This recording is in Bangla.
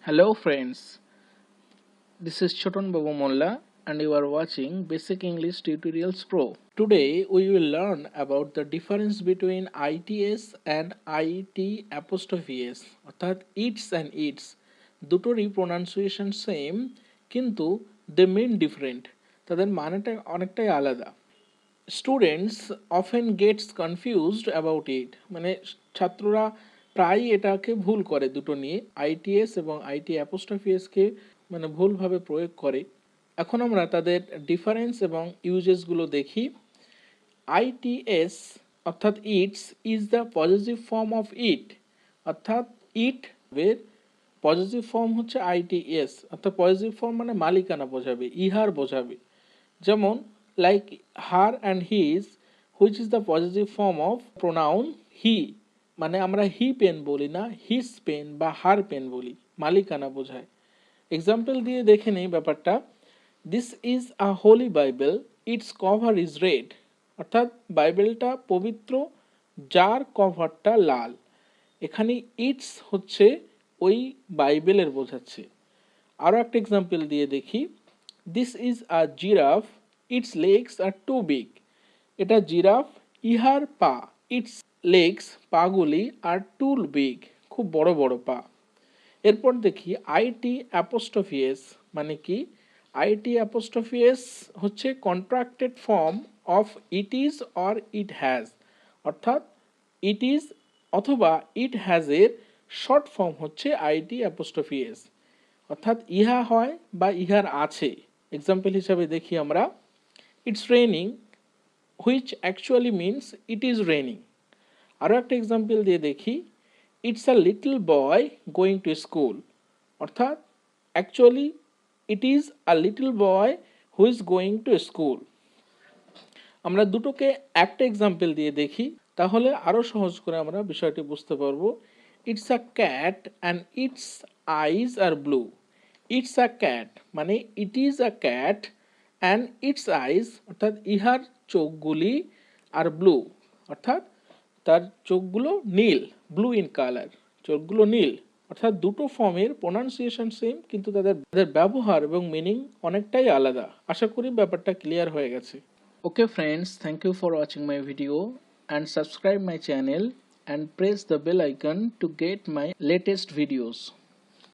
Hello friends, this is Chhoton Babu Molla and you are watching Basic English Tutorials Pro. Today we will learn about the difference between ITS and IT apostrophe S অর্থাৎ its and its দুটোরই pronunciation same কিন্তু they mean different তাদের মানেটা অনেকটাই আলাদা students often gets confused about it মানে ছাত্ররা প্রায়ই এটাকে ভুল করে দুটো নিয়ে আইটিএস এবং আইটি অ্যাপোস্ট্রফিএসকে মানে ভুলভাবে প্রয়োগ করে এখন আমরা তাদের ডিফারেন্স এবং ইউজেসগুলো দেখি আইটিএস অর্থাৎ it's is the positive form of it অর্থাৎ ইট এর পজিটিভ ফর্ম হচ্ছে আইটিএস অর্থাৎ পজিটিভ ফর্ম মানে মালিকানা বোঝাবে ইহার বোঝাবে যেমন like her and his which is the positive form of pronoun he মানে আমরা হি পেন বলি না হিজ পেন বা হার পেন বলি মালিকানা বোঝায় এক্সাম্পল দিয়ে দেখে নেই ব্যাপারটা this is a Holi Bible its cover is red অর্থাৎ বাইবেলটা পবিত্র যার কভারটা লাল এখানে ইটস হচ্ছে ওই বাইবেলের বোঝাচ্ছে আরও একটা এক্সাম্পল দিয়ে দেখি this is a giraffe its legs are too big এটা জিরাফ ইহার পা ইটস লেগস পাগুলি আর টু বিগ খুব বড় বড় পা এরপর দেখি আইটি অ্যাপোস্ট্রফিএস মানে কি আইটি অ্যাপোস্ট্রফিএস হচ্ছে contracted form of it is or it has অর্থাৎ ইট ইজ অথবা ইট হ্যাজ এর শর্ট ফর্ম হচ্ছে আইটি অ্যাপোস্ট্রফিএস অর্থাৎ ইহা হয় বা ইহার আছে এক্সাম্পল হিসাবে দেখি আমরা it's raining which actually means it is raining আরও একটা এক্সাম্পল দিয়ে দেখি it's a little boy going to school অর্থাৎ actually it is a little boy who is going to school আমরা দুটোকে একটা এক্সাম্পল দিয়ে দেখি তাহলে আরও সহজ করে আমরা বিষয়টি বুঝতে পারবো it's a cat and its eyes are blue it's a cat মানে it is a cat and its eyes অর্থাৎ ইহার চোখগুলি আর ব্লু অর্থাৎ তার চোখগুলো নীল ব্লু ইন কালার চোখগুলো নীল অর্থাৎ দুটো ফর্মের প্রোনাউন্সিয়েশন সেম কিন্তু তাদের ব্যবহার এবং মিনিং অনেকটাই আলাদা আশা করি ব্যাপারটা ক্লিয়ার হয়ে গেছে okay friends thank you for watching my video and subscribe my channel and press the bell icon to get my latest videos.